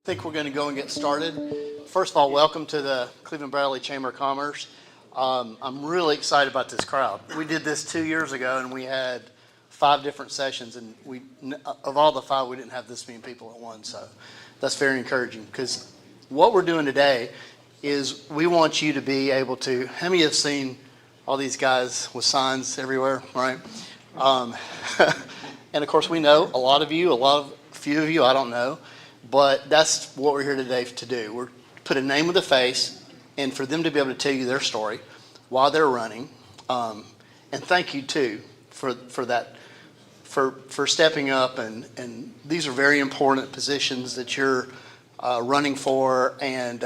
I think we're going to go and get started. First of all, welcome to the Cleveland Bradley Chamber of Commerce. I'm really excited about this crowd. We did this 2 years ago, and we had 5 different sessions, and of all the 5, we didn't have this many people at once. So that's very encouraging, because what we're doing today is we want you to be able to. How many have seen all these guys with signs everywhere, right? And of course, we know a lot of you, few of you, I don't know. But that's what we're here today to do. We're put a name with a face, and for them to be able to tell you their story while they're running. And thank you too for that, for stepping up. And these are very important positions that you're running for, and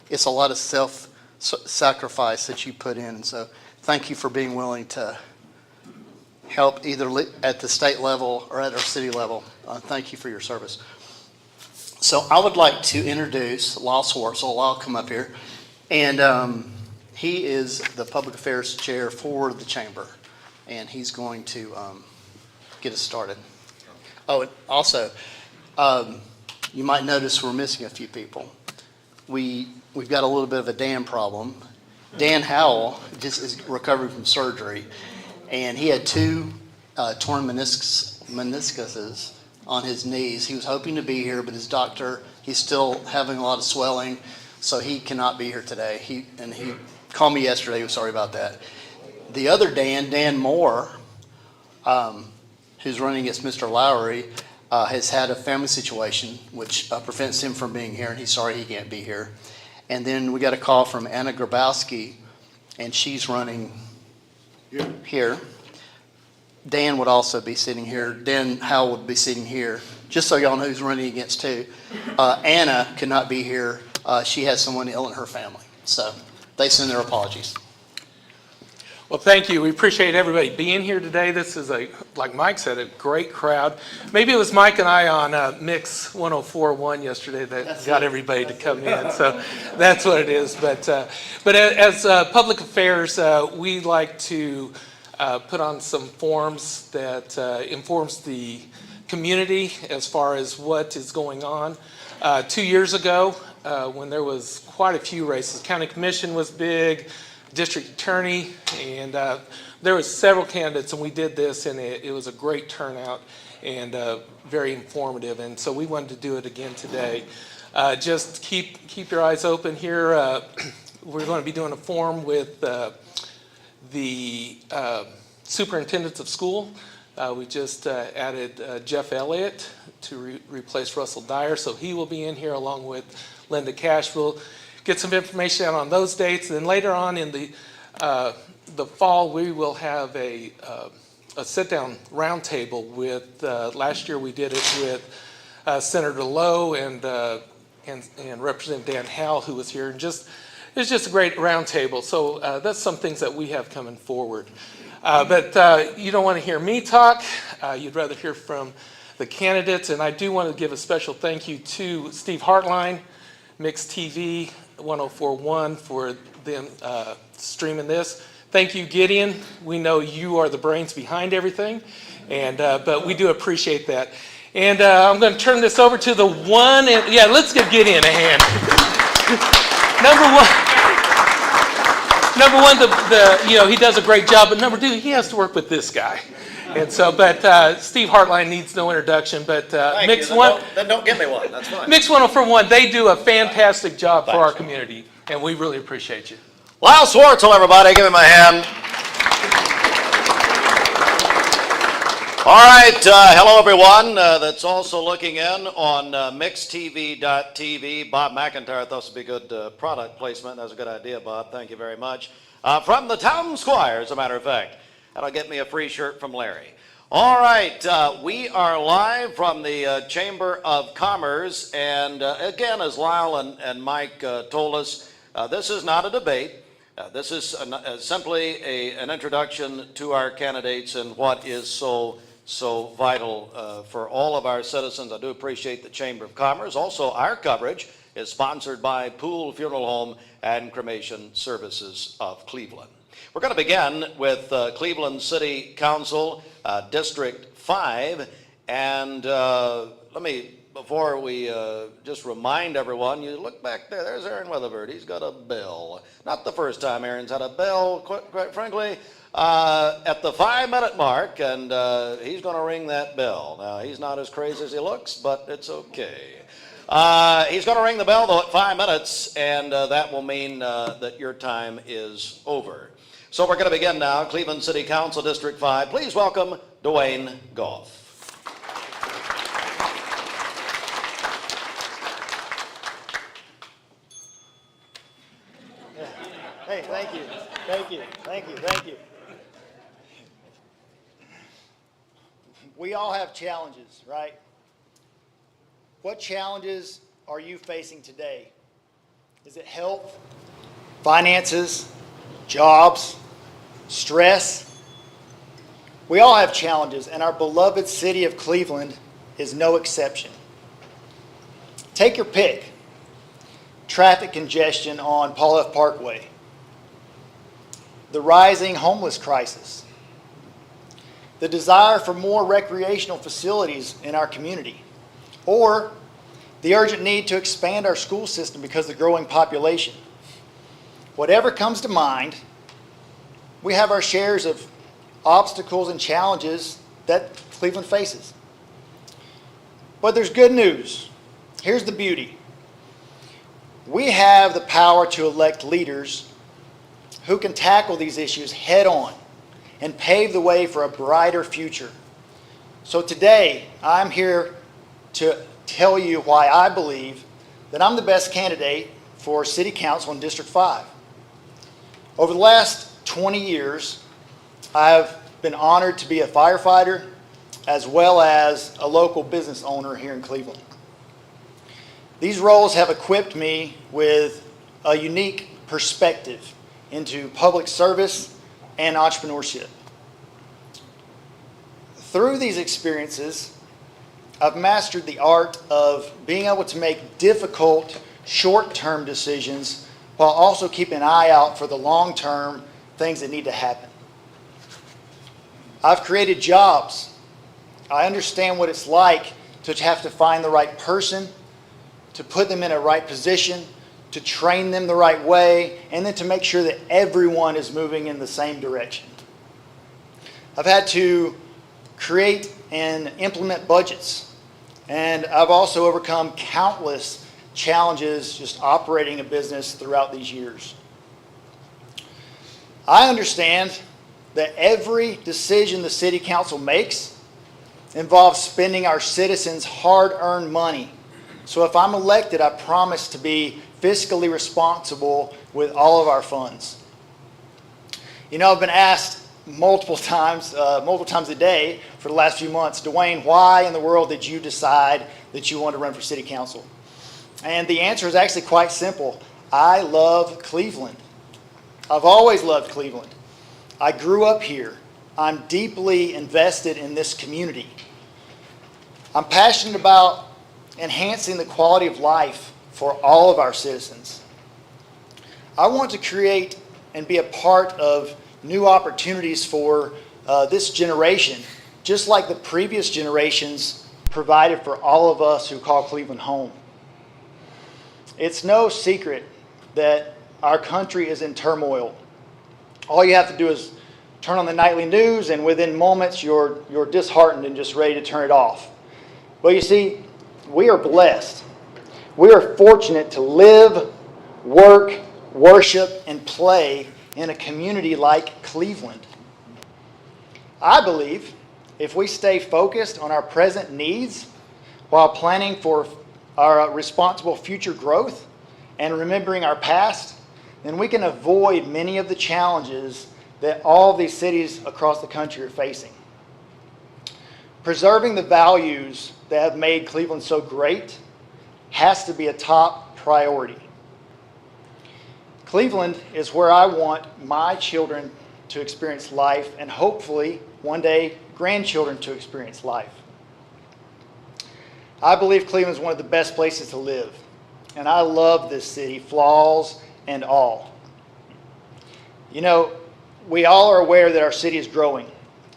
it's a lot of self-sacrifice that you put in. And so thank you for being willing to help either at the state level or at our city level. Thank you for your service. So I would like to introduce Lyle Swartzel. Lyle, come up here. And he is the Public Affairs Chair for the Chamber. And he's going to get us started. Oh, and also, you might notice we're missing a few people. We've got a little bit of a Dan problem. Dan Howell just is recovering from surgery. And he had 2 torn meniscuses on his knees. He was hoping to be here, but his doctor, he's still having a lot of swelling, so he cannot be here today. He called me yesterday. He was sorry about that. The other Dan Moore, who's running against Mr. Lowry, has had a family situation which prevents him from being here, and he's sorry he can't be here. And then we got a call from Anna Grabowski, and she's running here. Dan would also be sitting here. Dan Howell would be sitting here. Just so y'all know who's running against too. Anna could not be here. She has someone ill in her family. So they send their apologies. Well, thank you. We appreciate everybody being here today. This is, like Mike said, a great crowd. Maybe it was Mike and I on Mix 104.1 yesterday that got everybody to come in. So that's what it is. But as public affairs, we like to put on some forms that informs the community as far as what is going on. 2 years ago, when there was quite a few races, county commission was big, district attorney, and there was several candidates, and we did this, and it was a great turnout and very informative. And so we wanted to do it again today. Just keep your eyes open here. We're going to be doing a form with the superintendents of school. We just added Jeff Elliott to replace Russell Dyer, so he will be in here along with Linda Cash. We'll get some information out on those dates, and then later on in the fall we will have a sit-down roundtable with. Last year we did it with Senator Lowe and Representative Dan Howell, who was here, and it's just a great roundtable. So that's some things that we have coming forward. But you don't want to hear me talk. You'd rather hear from the candidates. And I do want to give a special thank you to Steve Hartline, Mix TV 104.1 for them streaming this. Thank you, Gideon. We know you are the brains behind everything, but we do appreciate that. And I'm going to turn this over to the one. Let's give Gideon a hand. Number one, he does a great job, but number 2, he has to work with this guy. And so, but Steve Hartline needs no introduction, but Mix One. Then don't give me one, that's fine. Mix 104.1, they do a fantastic job for our community, and we really appreciate you. Lyle Swartzel, everybody, give him a hand. All right, hello everyone that's also looking in on mixtv.tv. Bob McIntyre thought this would be good product placement. That was a good idea, Bob. Thank you very much. From the Town Squire, as a matter of fact. That'll get me a free shirt from Larry. All right, we are live from the Chamber of Commerce. And again, as Lyle and Mike told us, this is not a debate. This is simply an introduction to our candidates and what is so vital for all of our citizens. I do appreciate the Chamber of Commerce. Also, our coverage is sponsored by Poole Funeral Home and Cremation Services of Cleveland. We're going to begin with Cleveland City Council, District 5, And before we just remind everyone, you look back there, there's Aaron Weatherford. He's got a bell. Not the first time Aaron's had a bell, quite frankly, at the 5-minute mark, and he's going to ring that bell. Now, he's not as crazy as he looks, but it's okay. He's going to ring the bell, though, at 5 minutes, and that will mean that your time is over. So we're going to begin now. Cleveland City Council, District 5. Please welcome Dwayne Goff. Hey, thank you, thank you, thank you, thank you. We all have challenges, right? What challenges are you facing today? Is it health, finances, jobs, stress? We all have challenges, and our beloved city of Cleveland is no exception. Take your pick. Traffic congestion on Paul F. Parkway. The rising homeless crisis, the desire for more recreational facilities in our community, or the urgent need to expand our school system because of the growing population. Whatever comes to mind, we have our shares of obstacles and challenges that Cleveland faces. But there's good news. Here's the beauty. We have the power to elect leaders who can tackle these issues head on and pave the way for a brighter future. So today, I'm here to tell you why I believe that I'm the best candidate for City Council in District 5. Over the last 20 years, I've been honored to be a firefighter as well as a local business owner here in Cleveland. These roles have equipped me with a unique perspective into public service and entrepreneurship. Through these experiences, I've mastered the art of being able to make difficult short-term decisions while also keeping an eye out for the long-term things that need to happen. I've created jobs. I understand what it's like to have to find the right person, to put them in a right position, to train them the right way, and then to make sure that everyone is moving in the same direction. I've had to create and implement budgets, and I've also overcome countless challenges just operating a business throughout these years. I understand that every decision the City Council makes involves spending our citizens' hard-earned money. So if I'm elected, I promise to be fiscally responsible with all of our funds. You know, I've been asked multiple times a day for the last few months, Dwayne, why in the world did you decide that you wanted to run for City Council? And the answer is actually quite simple. I love Cleveland. I've always loved Cleveland. I grew up here. I'm deeply invested in this community. I'm passionate about enhancing the quality of life for all of our citizens. I want to create and be a part of new opportunities for this generation, just like the previous generations provided for all of us who call Cleveland home. It's no secret that our country is in turmoil. All you have to do is turn on the nightly news, and within moments you're disheartened and just ready to turn it off. But you see, we are blessed. We are fortunate to live, work, worship, and play in a community like Cleveland. I believe if we stay focused on our present needs while planning for our responsible future growth and remembering our past, then we can avoid many of the challenges that all of these cities across the country are facing. Preserving the values that have made Cleveland so great has to be a top priority. Cleveland is where I want my children to experience life, and hopefully one day grandchildren to experience life. I believe Cleveland is one of the best places to live, and I love this city, flaws and all. You know, we all are aware that our city is growing,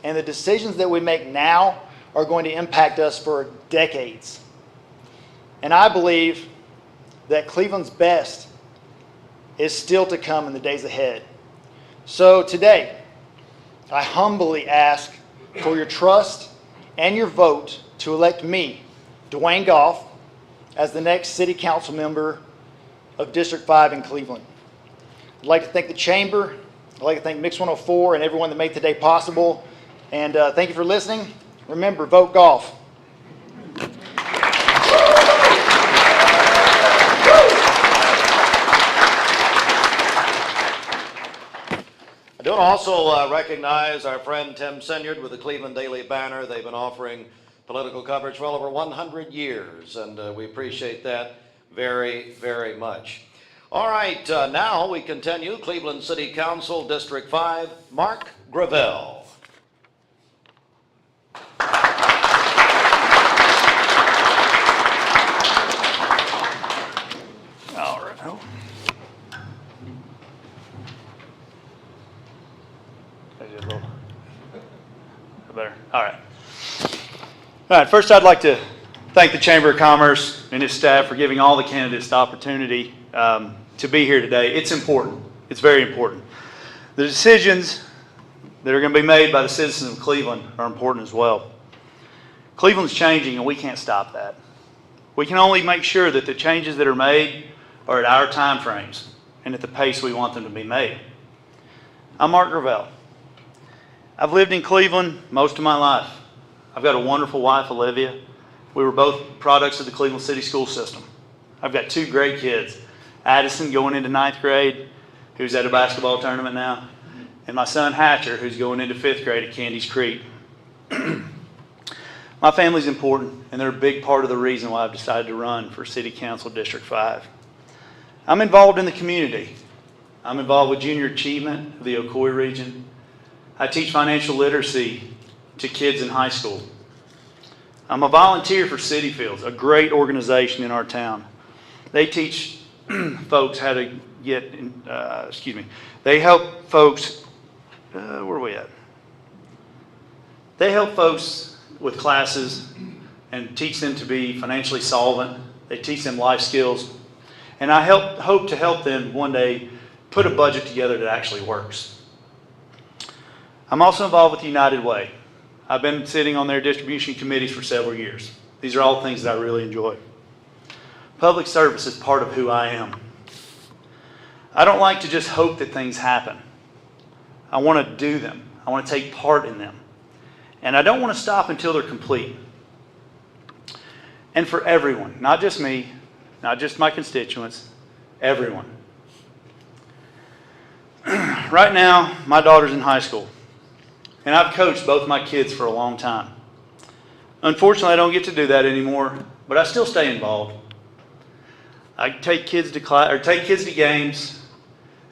and the decisions that we make now are going to impact us for decades. And I believe that Cleveland's best is still to come in the days ahead. So today, I humbly ask for your trust and your vote to elect me, Dwayne Goff, as the next City Council member of District 5 in Cleveland. I'd like to thank the Chamber. I'd like to thank Mix 104 and everyone that made today possible. And thank you for listening. Remember, vote Goff. I do also recognize our friend Tim Senyard with the Cleveland Daily Banner. They've been offering political coverage for well over 100 years, and we appreciate that very, very much. All right, now we continue. Cleveland City Council, District 5, Mark Gravel. All right. Better. All right. All right. First, I'd like to thank the Chamber of Commerce and its staff for giving all the candidates the opportunity to be here today. It's important. It's very important. The decisions that are going to be made by the citizens of Cleveland are important as well. Cleveland's changing, and we can't stop that. We can only make sure that the changes that are made are at our time frames and at the pace we want them to be made. I'm Mark Gravel. I've lived in Cleveland most of my life. I've got a wonderful wife, Olivia. We were both products of the Cleveland City School System. I've got two great kids, Addison going into 9th grade, who's at a basketball tournament now, and my son Hatcher, who's going into 5th grade at Candies Creek. My family's important, and they're a big part of the reason why I've decided to run for City Council District 5. I'm involved in the community. I'm involved with junior achievement of the Ocoee region. I teach financial literacy to kids in high school. I'm a volunteer for City Fields, a great organization in our town. They teach folks how to get, they help folks, where are we at? They help folks with classes and teach them to be financially solvent. They teach them life skills. And I hope to help them one day put a budget together that actually works. I'm also involved with United Way. I've been sitting on their distribution committees for several years. These are all things that I really enjoy. Public service is part of who I am. I don't like to just hope that things happen. I want to do them. I want to take part in them. And I don't want to stop until they're complete. And for everyone, not just me, not just my constituents, everyone. Right now, my daughter's in high school, and I've coached both my kids for a long time. Unfortunately, I don't get to do that anymore, but I still stay involved. I take kids to class, or take kids to games.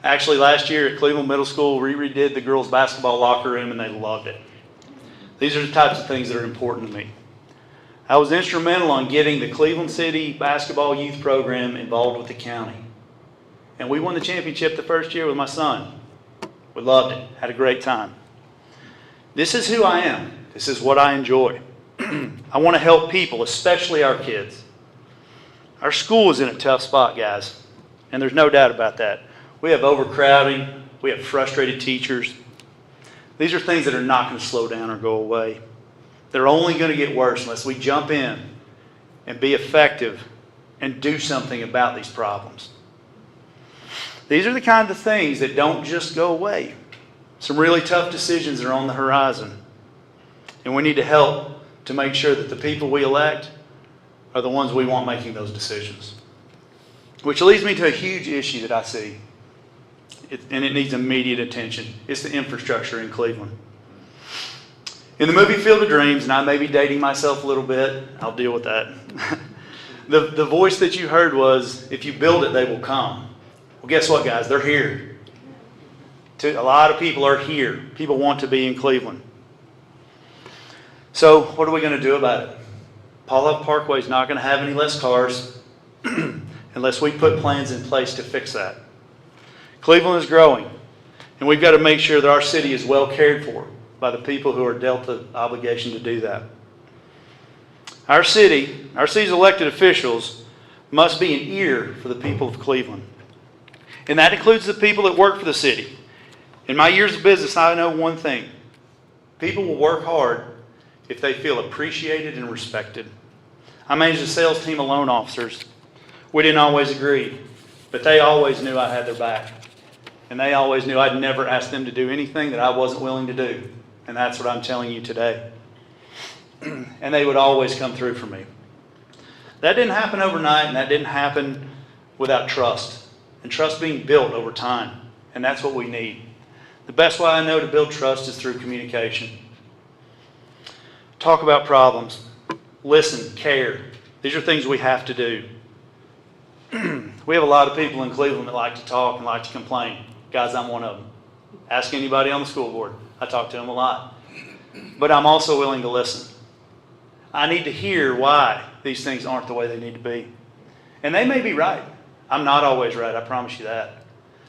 Actually, last year at Cleveland Middle School, we redid the girls' basketball locker room, and they loved it. These are the types of things that are important to me. I was instrumental in getting the Cleveland City Basketball Youth Program involved with the county. And we won the championship the first year with my son. We loved it, had a great time. This is who I am. This is what I enjoy. I want to help people, especially our kids. Our school is in a tough spot, guys, and there's no doubt about that. We have overcrowding. We have frustrated teachers. These are things that are not going to slow down or go away. They're only going to get worse unless we jump in and be effective and do something about these problems. These are the kind of things that don't just go away. Some really tough decisions are on the horizon. And we need to help to make sure that the people we elect are the ones we want making those decisions. Which leads me to a huge issue that I see. And it needs immediate attention. It's the infrastructure in Cleveland. In the movie Field of Dreams, and I may be dating myself a little bit, I'll deal with that. The voice that you heard was, if you build it, they will come. Well, guess what, guys? They're here. A lot of people are here. People want to be in Cleveland. So what are we going to do about it? Paul Huff Parkway is not going to have any less cars unless we put plans in place to fix that. Cleveland is growing, and we've got to make sure that our city is well cared for by the people who are dealt the obligation to do that. Our city's elected officials must be an ear for the people of Cleveland. And that includes the people that work for the city. In my years of business, I know one thing. People will work hard if they feel appreciated and respected. I managed a sales team of loan officers. We didn't always agree, but they always knew I had their back. And they always knew I'd never ask them to do anything that I wasn't willing to do. And that's what I'm telling you today. And they would always come through for me. That didn't happen overnight, and that didn't happen without trust. And trust being built over time. And that's what we need. The best way I know to build trust is through communication. Talk about problems. Listen, care. These are things we have to do. We have a lot of people in Cleveland that like to talk and like to complain. Guys, I'm one of them. Ask anybody on the school board. I talk to them a lot. But I'm also willing to listen. I need to hear why these things aren't the way they need to be. And they may be right. I'm not always right, I promise you that.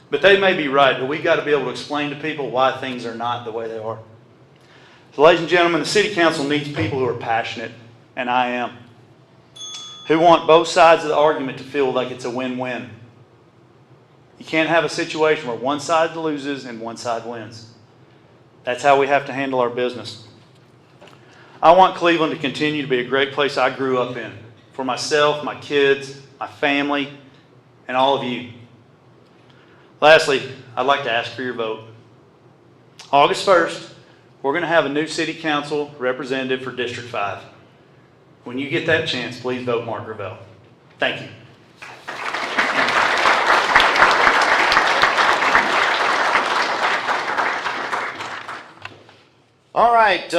But they may be right, but we've got to be able to explain to people why things are not the way they are. So, ladies and gentlemen, the City Council needs people who are passionate, and I am, who want both sides of the argument to feel like it's a win-win. You can't have a situation where one side loses and one side wins. That's how we have to handle our business. I want Cleveland to continue to be a great place I grew up in, for myself, my kids, my family, and all of you. Lastly, I'd like to ask for your vote. August 1st, we're going to have a new City Council representative for District 5. When you get that chance, please vote Mark Gravel. Thank you. All right,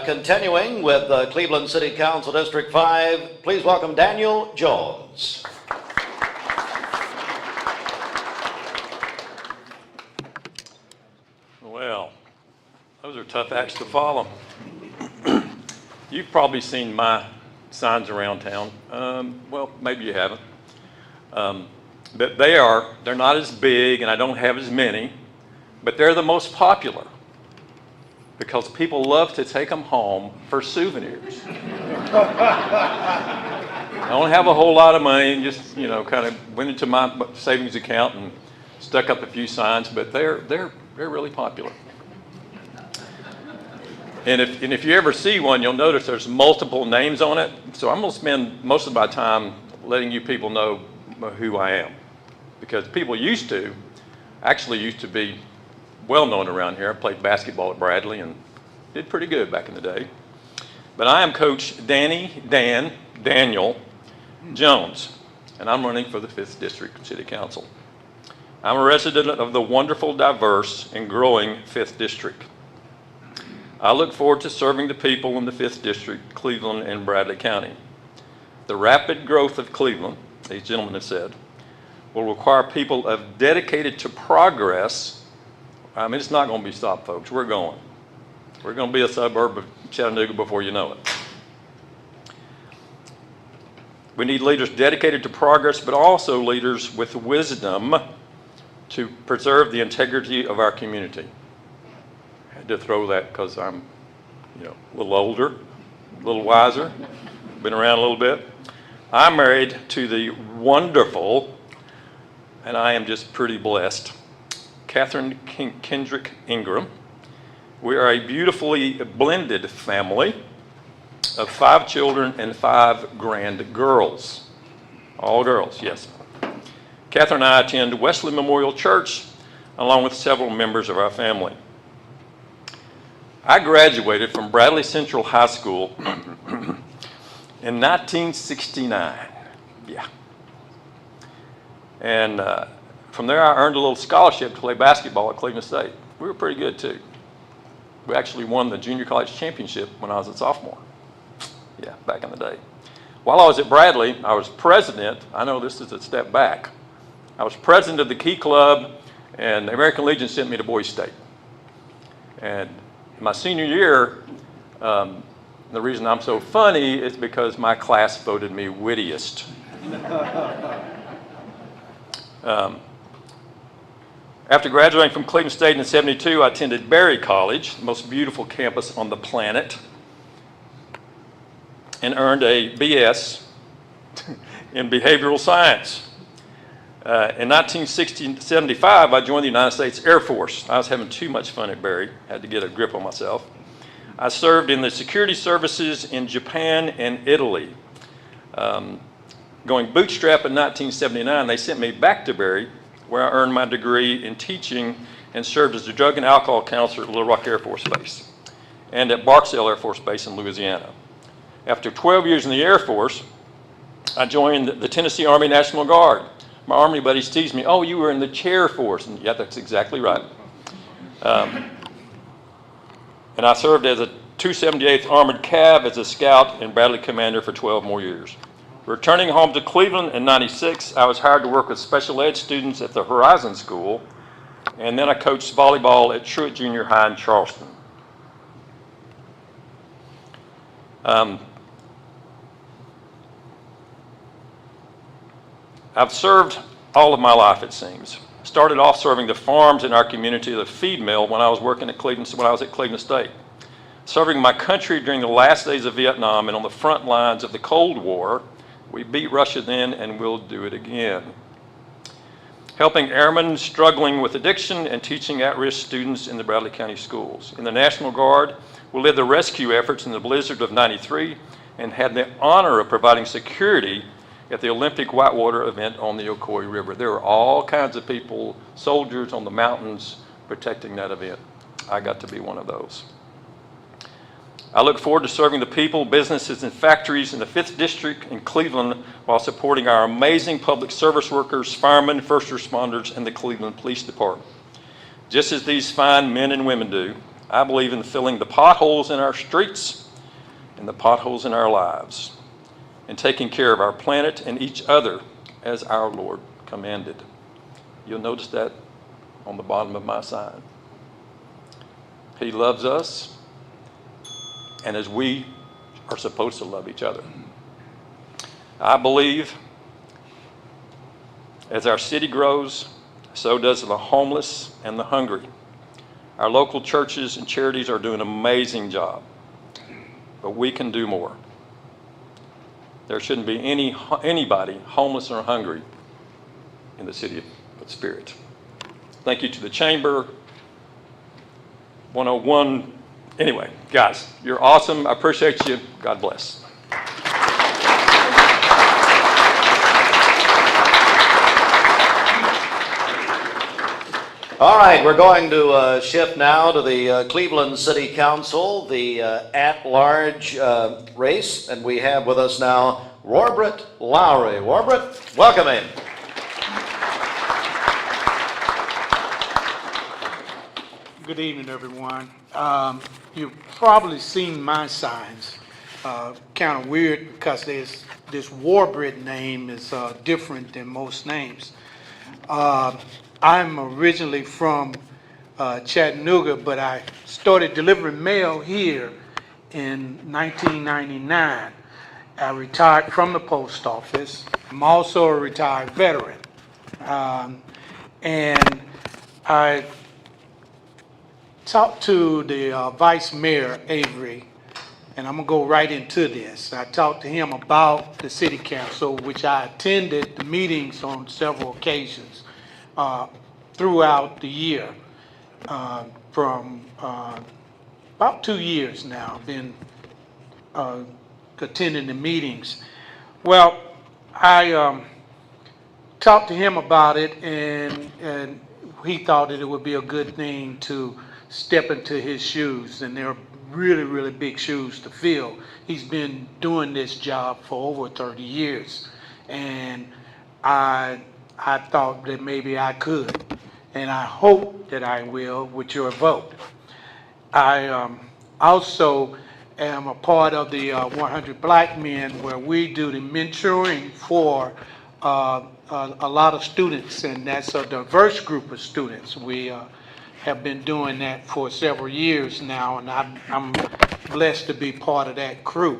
continuing with Cleveland City Council District 5, please welcome Daniel Jones. Well, those are tough acts to follow. You've probably seen my signs around town. Well, maybe you haven't. But they're not as big, and I don't have as many, but they're the most popular because people love to take them home for souvenirs. I don't have a whole lot of money, and just, kind of went into my savings account and stuck up a few signs, but they're really popular. And if you ever see one, you'll notice there's multiple names on it. So I'm going to spend most of my time letting you people know who I am. Because people used to be well known around here. I played basketball at Bradley and did pretty good back in the day. But I am Coach Daniel Jones, and I'm running for the 5th District City Council. I'm a resident of the wonderful, diverse, and growing 5th District. I look forward to serving the people in the 5th District, Cleveland, and Bradley County. The rapid growth of Cleveland, these gentlemen have said, will require people dedicated to progress. I mean, it's not going to be stopped, folks. We're going. We're going to be a suburb of Chattanooga before you know it. We need leaders dedicated to progress, but also leaders with wisdom to preserve the integrity of our community. I had to throw that because I'm, a little older, a little wiser, been around a little bit. I'm married to the wonderful, and I am just pretty blessed, Catherine Kendrick Ingram. We are a beautifully blended family of 5 children and 5 grand girls. All girls, yes. Catherine and I attend Wesley Memorial Church along with several members of our family. I graduated from Bradley Central High School in 1969. Yeah. And from there I earned a little scholarship to play basketball at Cleveland State. We were pretty good too. We actually won the junior college championship when I was a sophomore. Yeah, back in the day. While I was at Bradley, I was president. I know this is a step back. I was president of the Key Club, and the American Legion sent me to Boise State. And my senior year, the reason I'm so funny is because my class voted me wittiest. After graduating from Cleveland State in '72, I attended Berry College, the most beautiful campus on the planet. and earned a BS in behavioral science. In 1975, I joined the United States Air Force. I was having too much fun at Berry, had to get a grip on myself. I served in the security services in Japan and Italy. Going bootstrap in 1979, they sent me back to Berry, where I earned my degree in teaching and served as a drug and alcohol counselor at Little Rock Air Force Base and at Barksdale Air Force Base in Louisiana. After 12 years in the Air Force, I joined the Tennessee Army National Guard. My Army buddies teased me, "Oh, you were in the chair force." And yeah, that's exactly right. And I served as a 278th Armored Cav as a scout and Bradley commander for 12 more years. Returning home to Cleveland in '96, I was hired to work with special ed students at the Horizon School, and then I coached volleyball at Truett Junior High in Charleston. I've served all of my life, it seems. Started off serving the farms in our community, the feed mill, when I was at Cleveland State. Serving my country during the last days of Vietnam and on the front lines of the Cold War. We beat Russia then, and we'll do it again. Helping airmen struggling with addiction and teaching at-risk students in the Bradley County schools. In the National Guard, we led the rescue efforts in the blizzard of '93 and had the honor of providing security at the Olympic whitewater event on the Ocoee River. There were all kinds of people, soldiers on the mountains protecting that event. I got to be one of those. I look forward to serving the people, businesses, and factories in the 5th District in Cleveland while supporting our amazing public service workers, firemen, first responders, and the Cleveland Police Department. Just as these fine men and women do, I believe in filling the potholes in our streets and the potholes in our lives, and taking care of our planet and each other as our Lord commanded. You'll notice that on the bottom of my sign. He loves us, and as we are supposed to love each other. I believe as our city grows, so does the homeless and the hungry. Our local churches and charities are doing an amazing job, but we can do more. There shouldn't be anybody homeless or hungry in the city of Spirit. Thank you to the Chamber, 101. Anyway, guys, you're awesome. I appreciate you. God bless. All right, we're going to shift now to the Cleveland City Council, the at-large race, and we have with us now Warbrit Lowry. Warbrit, welcome in. Good evening, everyone. You've probably seen my signs. Kind of weird because this Warbrit name is different than most names. I'm originally from Chattanooga, but I started delivering mail here in 1999. I retired from the post office. I'm also a retired veteran. And I talked to the Vice Mayor, Avery, and I'm going to go right into this. I talked to him about the City Council, which I attended the meetings on several occasions throughout the year. From about 2 years now, I've been attending the meetings. Well, I talked to him about it, and he thought that it would be a good thing to step into his shoes, and they're really, really big shoes to fill. He's been doing this job for over 30 years, and I thought that maybe I could, and I hope that I will with your vote. I also am a part of the 100 Black Men, where we do the mentoring for a lot of students, and that's a diverse group of students. We have been doing that for several years now, and I'm blessed to be part of that crew.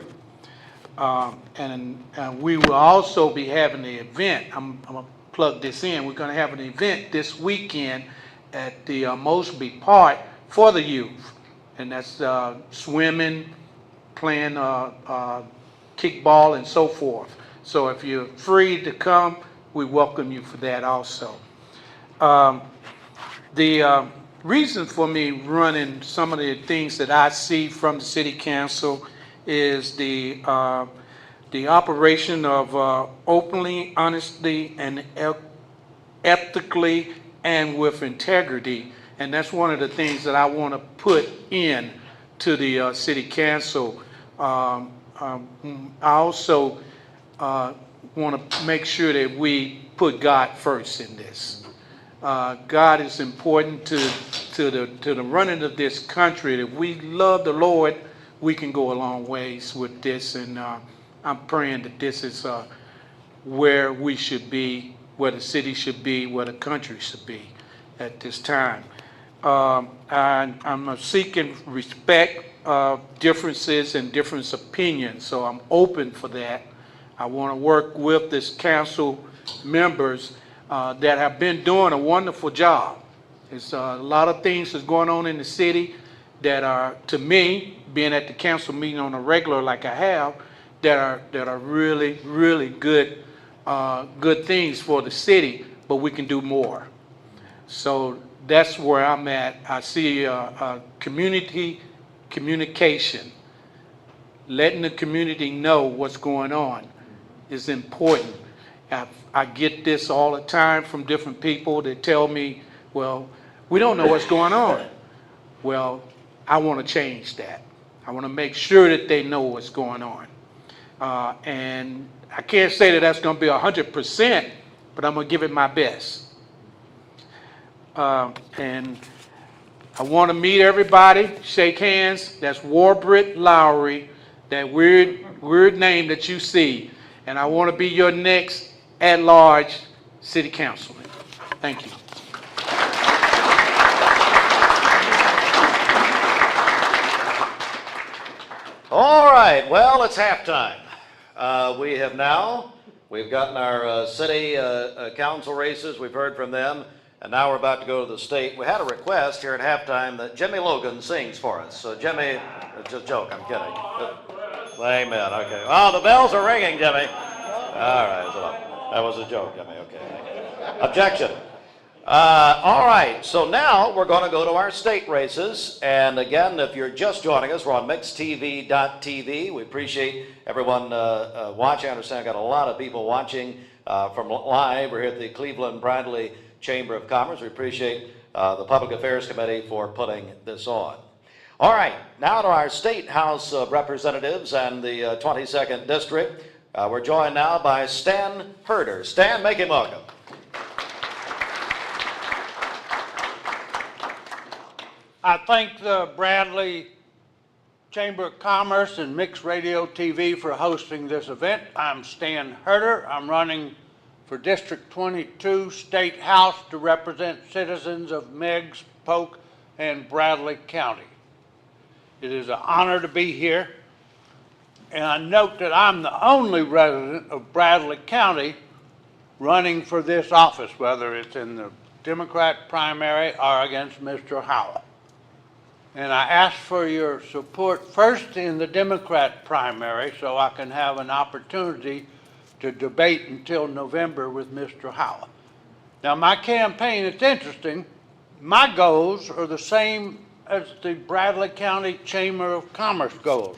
And we will also be having an event. I'm going to plug this in. We're going to have an event this weekend at the Mosby Park for the youth, and that's swimming, playing kickball and so forth. So if you're free to come, we welcome you for that also. The reason for me running some of the things that I see from the city council is the operation of openly, honestly, and ethically and with integrity. And that's one of the things that I want to put in to the city council. I also want to make sure that we put God first in this. God is important to the running of this country. If we love the Lord, we can go a long ways with this. And I'm praying that this is where we should be, where the city should be, where the country should be at this time. I'm seeking respect differences and different opinions, so I'm open for that. I want to work with this council members that have been doing a wonderful job. There's a lot of things that's going on in the city that are, to me, being at the council meeting on a regular like I have, that are really, really good things for the city, but we can do more. So that's where I'm at. I see community communication, letting the community know what's going on is important. I get this all the time from different people that tell me, well, we don't know what's going on. Well, I want to change that. I want to make sure that they know what's going on. And I can't say that that's going to be 100%, but I'm going to give it my best. And I want to meet everybody, shake hands. That's Warbrit Lowry, that weird name that you see. And I want to be your next at-large city councilman. Thank you. All right, well, it's halftime. We've gotten our city council races, we've heard from them, and now we're about to go to the state. We had a request here at halftime that Jimmy Logan sings for us. So Jimmy, it's a joke, I'm kidding. Amen, okay. Oh, the bells are ringing, Jimmy. All right, so that was a joke, Jimmy, okay. Objection. All right, so now we're going to go to our state races. And again, if you're just joining us, we're on mixtv.tv. We appreciate everyone watching. I understand I've got a lot of people watching from live. We're here at the Cleveland-Bradley Chamber of Commerce. We appreciate the Public Affairs Committee for putting this on. All right, now to our State House of Representatives and the 22nd District. We're joined now by Stan Herder. Stan, make him welcome. I thank the Bradley Chamber of Commerce and Mixed Radio TV for hosting this event. I'm Stan Herder. I'm running for District 22 State House to represent citizens of Meigs, Polk, and Bradley County. It is an honor to be here, and I note that I'm the only resident of Bradley County running for this office, whether it's in the Democrat primary or against Mr. Howell. And I ask for your support first in the Democrat primary so I can have an opportunity to debate until November with Mr. Howell. Now my campaign, it's interesting, my goals are the same as the Bradley County Chamber of Commerce goals.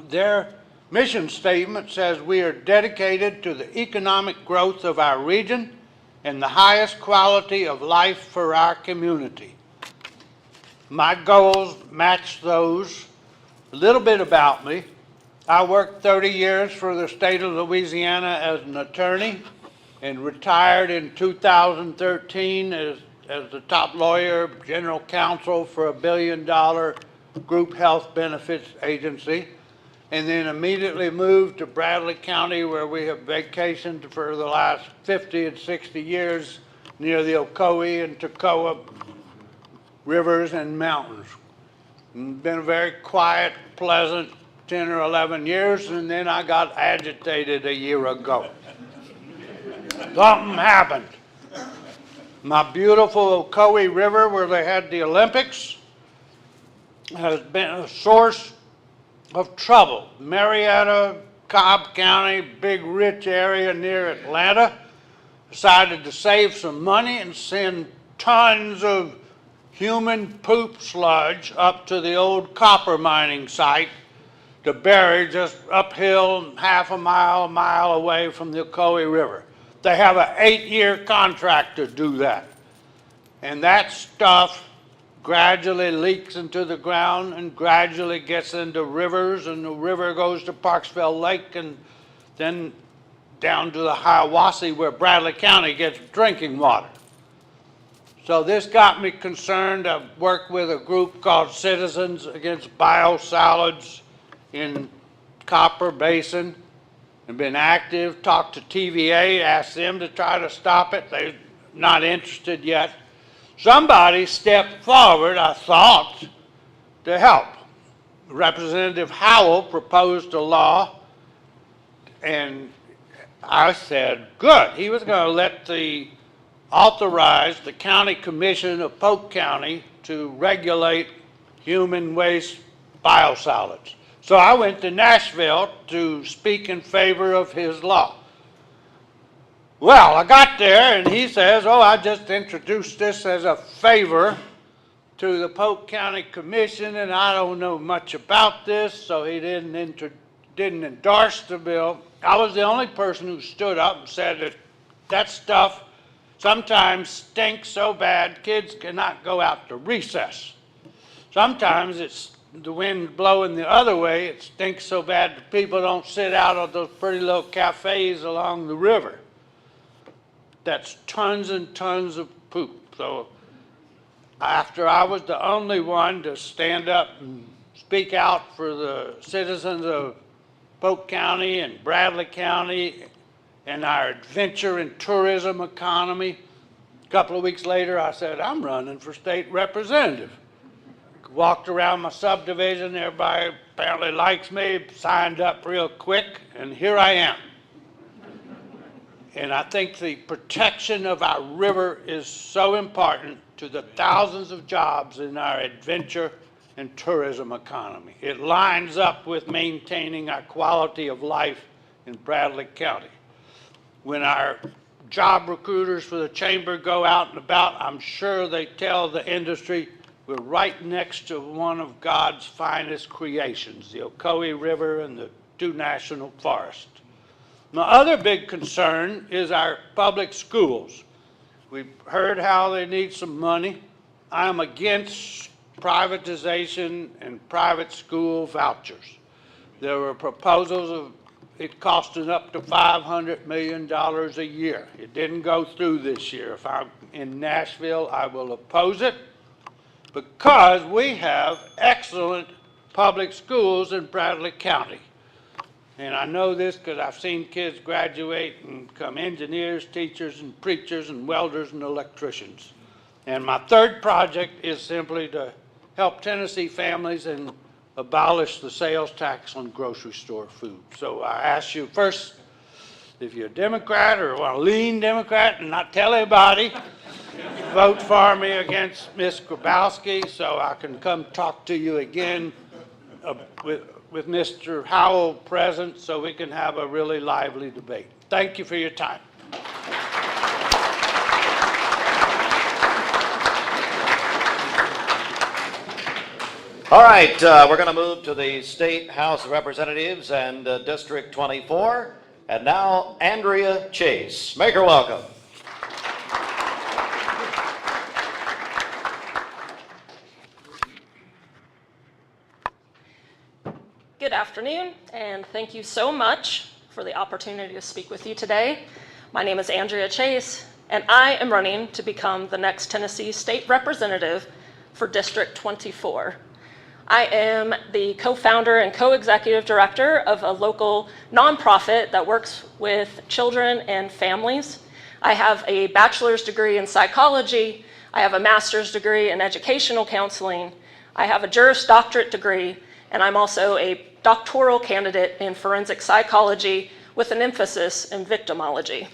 Their mission statement says we are dedicated to the economic growth of our region and the highest quality of life for our community. My goals match those. A little bit about me. I worked 30 years for the state of Louisiana as an attorney and retired in 2013 as the top lawyer, general counsel for a $1 billion group health benefits agency, and then immediately moved to Bradley County where we have vacationed for the last 50 and 60 years near the Ocoee and Toccoa rivers and mountains. Been a very quiet, pleasant 10 or 11 years, and then I got agitated a year ago. Something happened. My beautiful Ocoee River, where they had the Olympics, has been a source of trouble. Marietta, Cobb County, big rich area near Atlanta, decided to save some money and send tons of human poop sludge up to the old copper mining site to bury just uphill half a mile away from the Ocoee River. They have an 8-year contract to do that. And that stuff gradually leaks into the ground and gradually gets into rivers, and the river goes to Parksville Lake and then down to the Hiawassee where Bradley County gets drinking water. So this got me concerned. I've worked with a group called Citizens Against Biosolids in Copper Basin and been active, talked to TVA, asked them to try to stop it. They're not interested yet. Somebody stepped forward, I thought, to help. Representative Howell proposed a law, and I said, good. He was going to authorize the County Commission of Polk County to regulate human waste biosolids. So I went to Nashville to speak in favor of his law. Well, I got there and he says, oh, I just introduced this as a favor to the Polk County Commission and I don't know much about this, so he didn't endorse the bill. I was the only person who stood up and said that that stuff sometimes stinks so bad kids cannot go out to recess. Sometimes it's the wind blowing the other way, it stinks so bad that people don't sit out of those pretty little cafes along the river. That's tons and tons of poop. So after I was the only one to stand up and speak out for the citizens of Polk County and Bradley County and our adventure and tourism economy, a couple of weeks later I said, I'm running for state representative. Walked around my subdivision, everybody apparently likes me, signed up real quick, and here I am. And I think the protection of our river is so important to the thousands of jobs in our adventure and tourism economy. It lines up with maintaining our quality of life in Bradley County. When our job recruiters for the chamber go out and about, I'm sure they tell the industry we're right next to one of God's finest creations, the Ocoee River and the 2 national forests. My other big concern is our public schools. We've heard how they need some money. I'm against privatization and private school vouchers. There were proposals of it costing up to $500 million a year. It didn't go through this year. If I'm in Nashville, I will oppose it because we have excellent public schools in Bradley County. And I know this because I've seen kids graduate and become engineers, teachers, and preachers, and welders, and electricians. And my third project is simply to help Tennessee families and abolish the sales tax on grocery store food. So I ask you first, if you're a Democrat or want to lean Democrat and not tell anybody, vote for me against Ms. Grabowski so I can come talk to you again with Mr. Howell present so we can have a really lively debate. Thank you for your time. All right, we're going to move to the State House of Representatives and District 24. And now, Andrea Chase. Make her welcome. Good afternoon, and thank you so much for the opportunity to speak with you today. My name is Andrea Chase, and I am running to become the next Tennessee State Representative for District 24. I am the co-founder and co-executive director of a local nonprofit that works with children and families. I have a bachelor's degree in psychology. I have a master's degree in educational counseling. I have a Juris Doctorate degree, and I'm also a doctoral candidate in forensic psychology with an emphasis in victimology.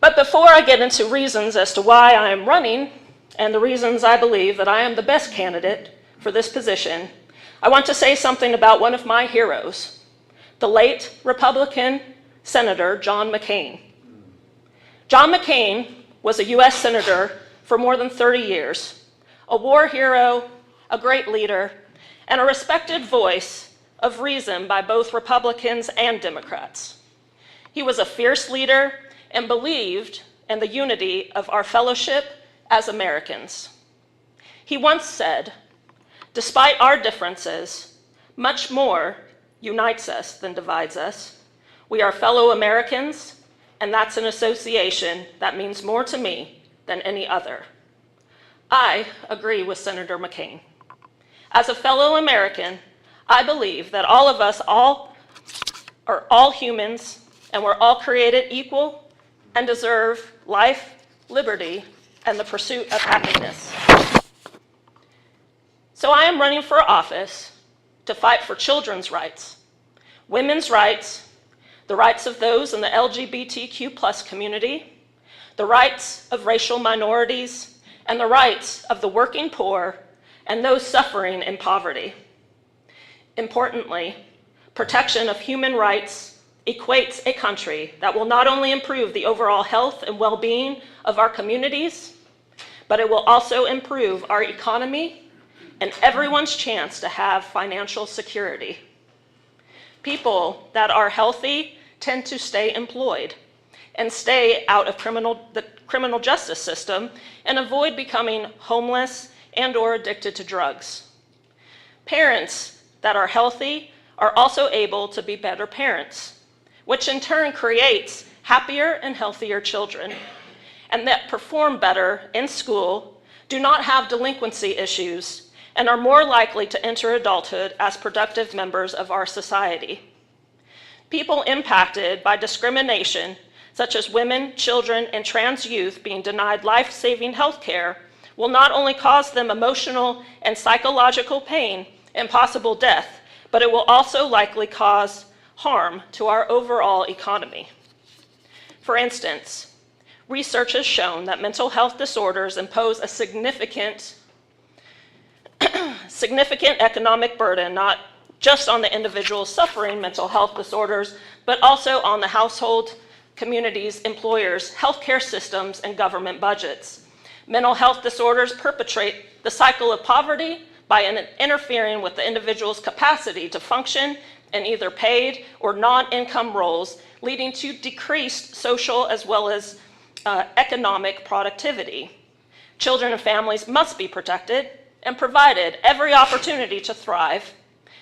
But before I get into reasons as to why I am running and the reasons I believe that I am the best candidate for this position, I want to say something about one of my heroes, the late Republican Senator John McCain. John McCain was a U.S. Senator for more than 30 years, a war hero, a great leader, and a respected voice of reason by both Republicans and Democrats. He was a fierce leader and believed in the unity of our fellowship as Americans. He once said, "Despite our differences, much more unites us than divides us. We are fellow Americans, and that's an association that means more to me than any other." I agree with Senator McCain. As a fellow American, I believe that all of us are all humans, and we're all created equal and deserve life, liberty, and the pursuit of happiness. So I am running for office to fight for children's rights, women's rights, the rights of those in the LGBTQ+ community, the rights of racial minorities, and the rights of the working poor and those suffering in poverty. Importantly, protection of human rights equates a country that will not only improve the overall health and well-being of our communities, but it will also improve our economy and everyone's chance to have financial security. People that are healthy tend to stay employed and stay out of the criminal justice system and avoid becoming homeless and/or addicted to drugs. Parents that are healthy are also able to be better parents, which in turn creates happier and healthier children, and that perform better in school, do not have delinquency issues, and are more likely to enter adulthood as productive members of our society. People impacted by discrimination, such as women, children, and trans youth being denied life-saving health care, will not only cause them emotional and psychological pain and possible death, but it will also likely cause harm to our overall economy. For instance, research has shown that mental health disorders impose a significant economic burden, not just on the individuals suffering mental health disorders, but also on the household, communities, employers, healthcare systems, and government budgets. Mental health disorders perpetuate the cycle of poverty by interfering with the individual's capacity to function in either paid or non-income roles, leading to decreased social as well as economic productivity. Children and families must be protected and provided every opportunity to thrive.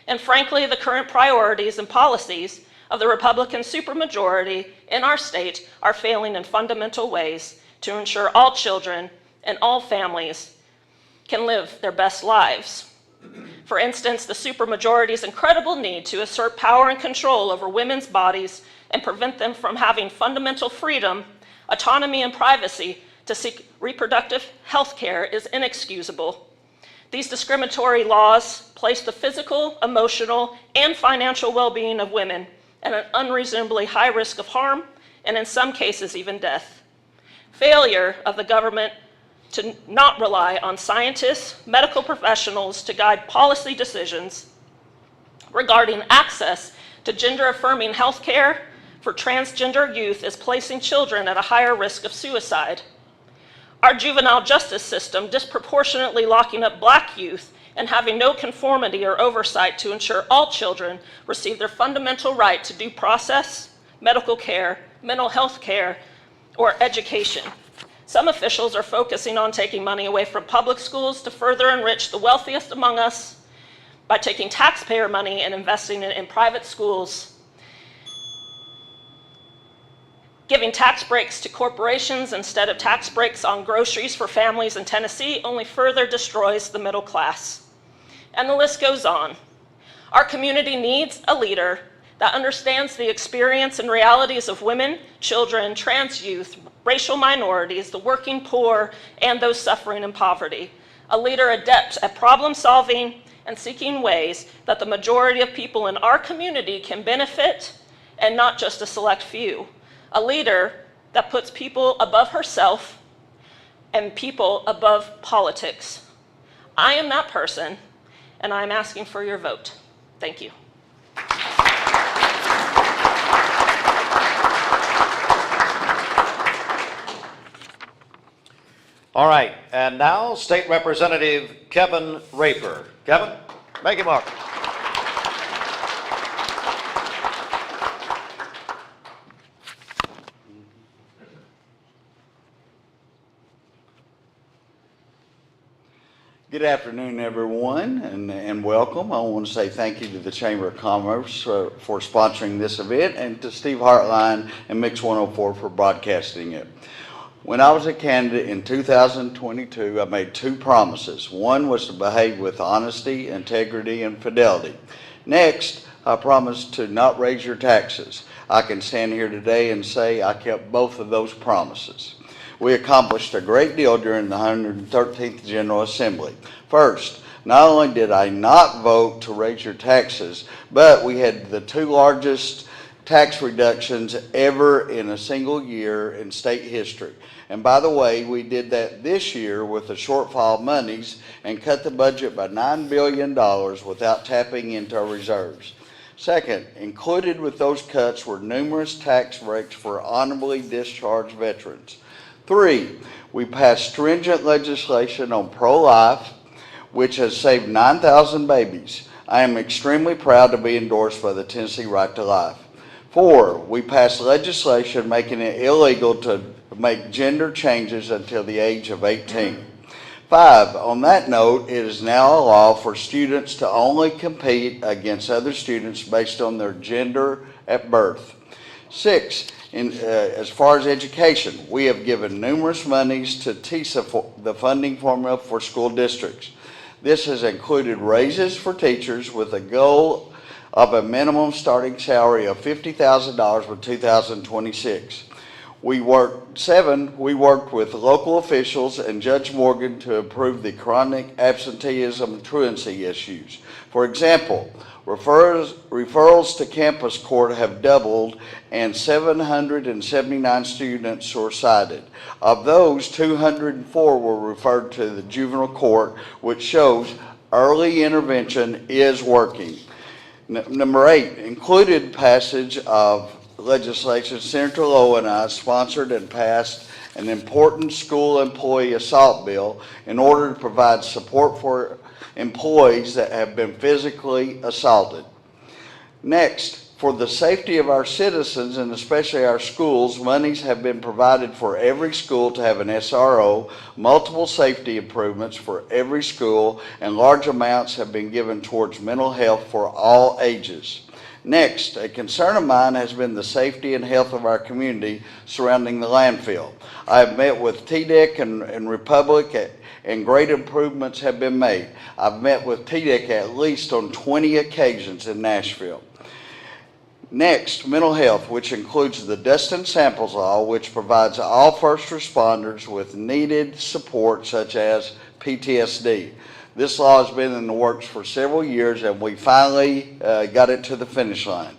And frankly, the current priorities and policies of the Republican supermajority in our state are failing in fundamental ways to ensure all children and all families can live their best lives. For instance, the supermajority's incredible need to assert power and control over women's bodies and prevent them from having fundamental freedom, autonomy, and privacy to seek reproductive health care is inexcusable. These discriminatory laws place the physical, emotional, and financial well-being of women at an unreasonably high risk of harm, and in some cases, even death. Failure of the government to not rely on scientists, medical professionals to guide policy decisions regarding access to gender-affirming health care for transgender youth is placing children at a higher risk of suicide. Our juvenile justice system disproportionately locking up Black youth and having no conformity or oversight to ensure all children receive their fundamental right to due process, medical care, mental health care, or education. Some officials are focusing on taking money away from public schools to further enrich the wealthiest among us by taking taxpayer money and investing it in private schools. Giving tax breaks to corporations instead of tax breaks on groceries for families in Tennessee only further destroys the middle class. And the list goes on. Our community needs a leader that understands the experience and realities of women, children, trans youth, racial minorities, the working poor, and those suffering in poverty. A leader adept at problem solving and seeking ways that the majority of people in our community can benefit and not just a select few. A leader that puts people above herself and people above politics. I am that person, and I'm asking for your vote. Thank you. All right, and now State Representative Kevin Raper. Kevin, make him up. Good afternoon, everyone, and welcome. I want to say thank you to the Chamber of Commerce for sponsoring this event, and to Steve Hartline and Mix 104 for broadcasting it. When I was a candidate in 2022, I made two promises. One was to behave with honesty, integrity, and fidelity. Next, I promised to not raise your taxes. I can stand here today and say I kept both of those promises. We accomplished a great deal during the 113th General Assembly. First, not only did I not vote to raise your taxes, but we had the two largest tax reductions ever in a single year in state history. And by the way, we did that this year with the shortfall of monies and cut the budget by $9 billion without tapping into our reserves. Second, included with those cuts were numerous tax breaks for honorably discharged veterans. Three, we passed stringent legislation on pro-life, which has saved 9,000 babies. I am extremely proud to be endorsed by the Tennessee Right to Life. Four, we passed legislation making it illegal to make gender changes until the age of 18. Five, on that note, it is now a law for students to only compete against other students based on their gender at birth. Six, as far as education, we have given numerous monies to TISA, the funding formula for school districts. This has included raises for teachers with a goal of a minimum starting salary of $50,000 for 2026. We worked with local officials and Judge Morgan to improve the chronic absenteeism and truancy issues. For example, referrals to campus court have doubled and 779 students were cited. Of those, 204 were referred to the juvenile court, which shows early intervention is working. Number 8, included passage of legislation. Senator Lowe and I sponsored and passed an important school employee assault bill in order to provide support for employees that have been physically assaulted. Next, for the safety of our citizens and especially our schools, monies have been provided for every school to have an SRO, multiple safety improvements for every school, and large amounts have been given towards mental health for all ages. Next, a concern of mine has been the safety and health of our community surrounding the landfill. I have met with TDEC and Republic and great improvements have been made. I've met with TDEC at least on 20 occasions in Nashville. Next, mental health, which includes the Dust and Samples Law, which provides all first responders with needed support such as PTSD. This law has been in the works for several years and we finally got it to the finish line.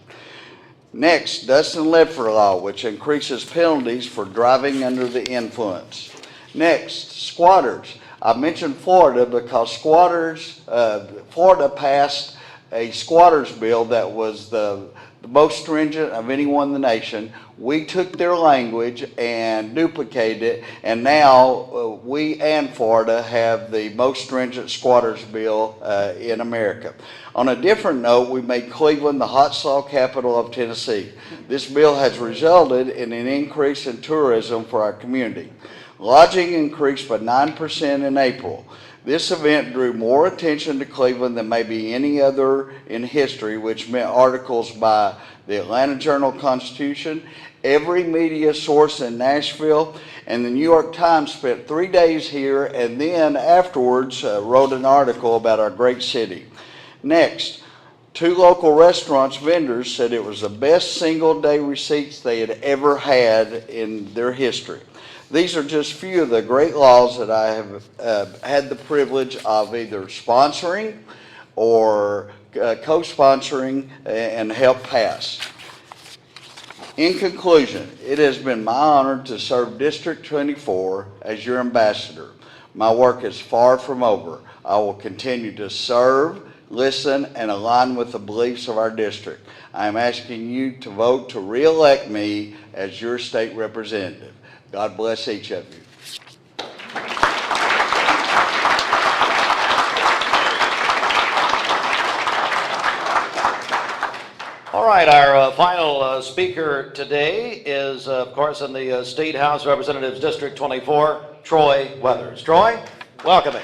Next, Dust and Ledford Law, which increases penalties for driving under the influence. Next, squatters. I mentioned Florida because Florida passed a squatters bill that was the most stringent of anyone in the nation. We took their language and duplicated it, and now we and Florida have the most stringent squatters bill in America. On a different note, we made Cleveland the hot saw capital of Tennessee. This bill has resulted in an increase in tourism for our community. Lodging increased by 9% in April. This event drew more attention to Cleveland than maybe any other in history, which meant articles by the Atlanta Journal-Constitution, every media source in Nashville, and the New York Times spent 3 days here and then afterwards wrote an article about our great city. Next, 2 local restaurants vendors said it was the best single-day receipts they had ever had in their history. These are just few of the great laws that I have had the privilege of either sponsoring or co-sponsoring and help pass. In conclusion, it has been my honor to serve District 24 as your ambassador. My work is far from over. I will continue to serve, listen, and align with the beliefs of our district. I am asking you to vote to re-elect me as your state representative. God bless each of you. All right, our final speaker today is, of course, in the State House of Representatives District 24, Troy Weathers. Troy, welcome in.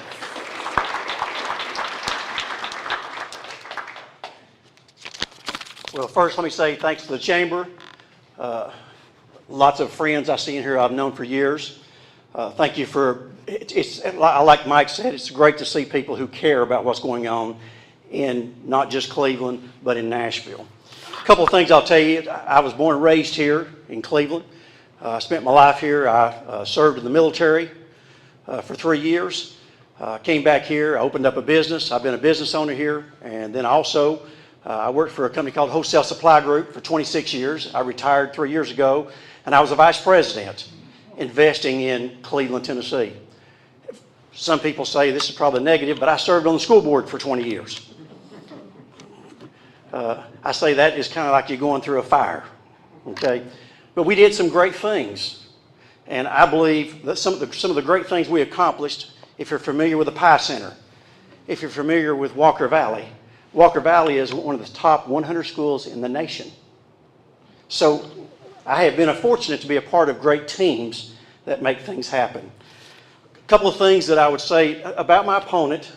Well, first, let me say thanks to the Chamber. Lots of friends I see in here I've known for years. Thank you for, like Mike said, it's great to see people who care about what's going on in not just Cleveland, but in Nashville. A couple of things I'll tell you. I was born and raised here in Cleveland. I spent my life here. I served in the military for 3 years. Came back here, I opened up a business. I've been a business owner here, and then also I worked for a company called Wholesale Supply Group for 26 years. I retired 3 years ago, and I was a vice president investing in Cleveland, Tennessee. Some people say this is probably negative, but I served on the school board for 20 years. I say that is kind of like you're going through a fire, okay? But we did some great things, and I believe that some of the great things we accomplished, if you're familiar with the Pie Center, if you're familiar with Walker Valley is one of the top 100 schools in the nation. So I have been fortunate to be a part of great teams that make things happen. A couple of things that I would say about my opponent.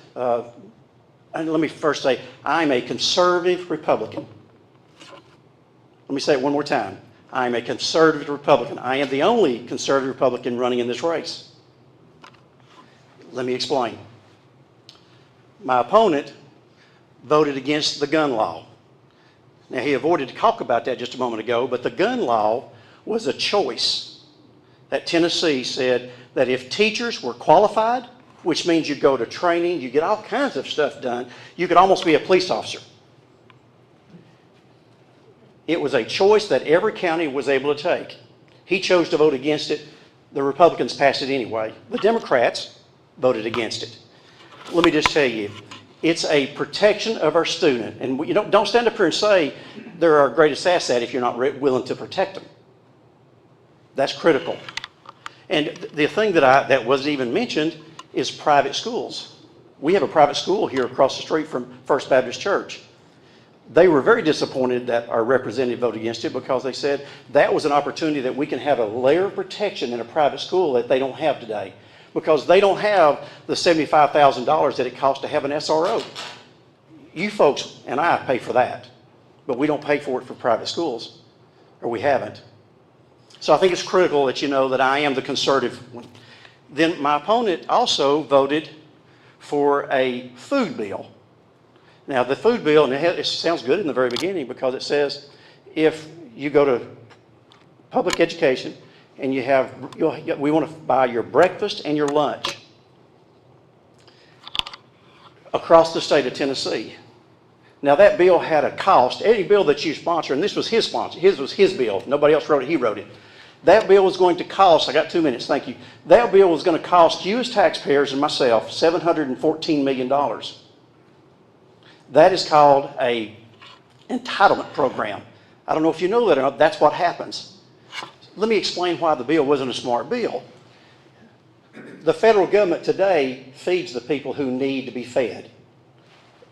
And let me first say, I'm a conservative Republican. Let me say it one more time. I'm a conservative Republican. I am the only conservative Republican running in this race. Let me explain. My opponent voted against the gun law. Now, he avoided to talk about that just a moment ago, but the gun law was a choice that Tennessee said that if teachers were qualified, which means you go to training, you get all kinds of stuff done, you could almost be a police officer. It was a choice that every county was able to take. He chose to vote against it. The Republicans passed it anyway. The Democrats voted against it. Let me just tell you, it's a protection of our student. And you don't stand up here and say they're our greatest asset if you're not willing to protect them. That's critical. And the thing that wasn't even mentioned is private schools. We have a private school here across the street from First Baptist Church. They were very disappointed that our representative voted against it because they said that was an opportunity that we can have a layer of protection in a private school that they don't have today, because they don't have the $75,000 that it costs to have an SRO. You folks and I pay for that, but we don't pay for it for private schools, or we haven't. So I think it's critical that you know that I am the conservative one. Then my opponent also voted for a food bill. Now the food bill, and it sounds good in the very beginning because it says if you go to public education and we want to buy your breakfast and your lunch across the state of Tennessee. Now that bill had a cost. Any bill that you sponsor, and this was his sponsor, his was his bill. Nobody else wrote it, he wrote it. That bill was going to cost, I got 2 minutes, thank you. That bill was going to cost you as taxpayers and myself $714 million. That is called a entitlement program. I don't know if you know that or not, that's what happens. Let me explain why the bill wasn't a smart bill. The federal government today feeds the people who need to be fed.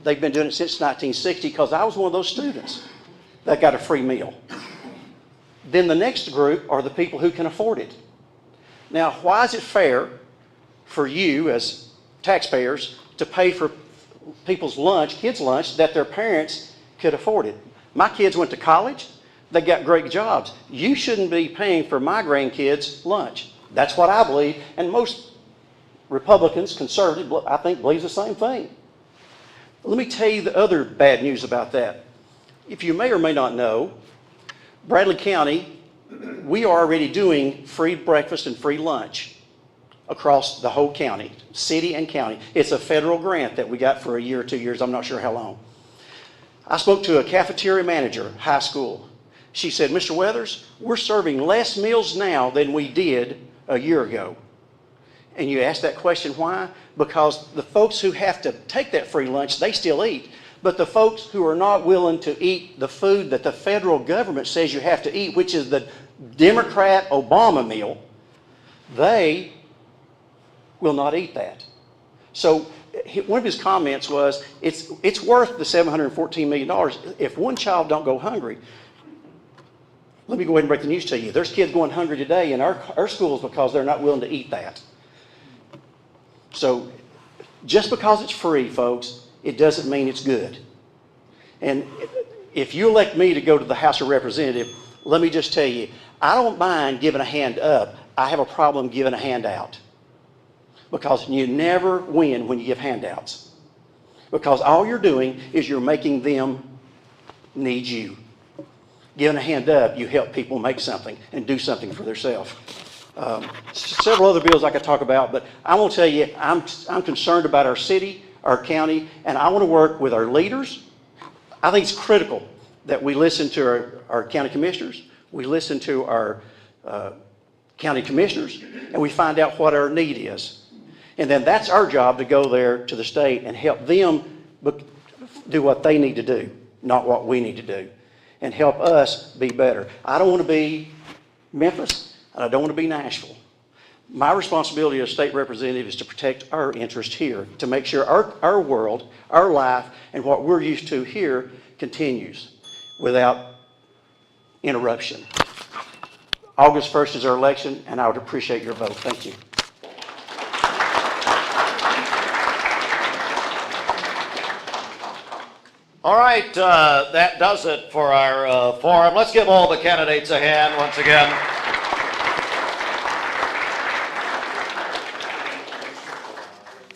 They've been doing it since 1960 because I was one of those students that got a free meal. Then the next group are the people who can afford it. Now, why is it fair for you as taxpayers to pay for people's lunch, kids' lunch, that their parents could afford it? My kids went to college. They got great jobs. You shouldn't be paying for my grandkids' lunch. That's what I believe, and most Republicans, conservatives, I think, believe the same thing. Let me tell you the other bad news about that. If you may or may not know, Bradley County, we are already doing free breakfast and free lunch across the whole county, city and county. It's a federal grant that we got for a year or 2 years, I'm not sure how long. I spoke to a cafeteria manager, high school. She said, Mr. Weathers, we're serving less meals now than we did a year ago. And you ask that question, why? Because the folks who have to take that free lunch, they still eat. But the folks who are not willing to eat the food that the federal government says you have to eat, which is the Democrat Obama meal, they will not eat that. So one of his comments was, it's worth the $714 million if one child don't go hungry. Let me go ahead and break the news to you. There's kids going hungry today in our schools because they're not willing to eat that. So just because it's free, folks, it doesn't mean it's good. And if you elect me to go to the House of Representatives, let me just tell you, I don't mind giving a hand up. I have a problem giving a handout. Because you never win when you give handouts. Because all you're doing is you're making them need you. Giving a hand up, you help people make something and do something for themselves. Several other bills I could talk about, but I will tell you, I'm concerned about our city, our county, and I want to work with our leaders. I think it's critical that we listen to our county commissioners, we listen to our county commissioners, and we find out what our need is. And then that's our job to go there to the state and help them do what they need to do, not what we need to do, and help us be better. I don't want to be Memphis, and I don't want to be Nashville. My responsibility as state representative is to protect our interest here, to make sure our world, our life, and what we're used to here continues without interruption. August 1st is our election, and I would appreciate your vote. Thank you. All right, that does it for our forum. Let's give all the candidates a hand once again.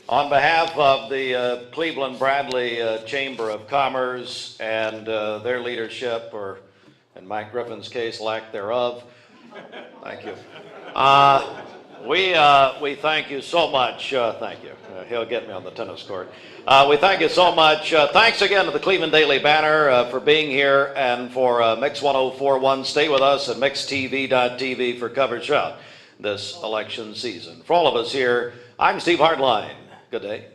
On behalf of the Cleveland-Bradley Chamber of Commerce and their leadership, or in Mike Griffin's case, lack thereof, thank you. We thank you so much. Thank you. He'll get me on the tennis court. We thank you so much. Thanks again to the Cleveland Daily Banner for being here, and for Mix 1041. Stay with us at mixtv.tv for coverage throughout this election season. For all of us here, I'm Steve Hartline. Good day.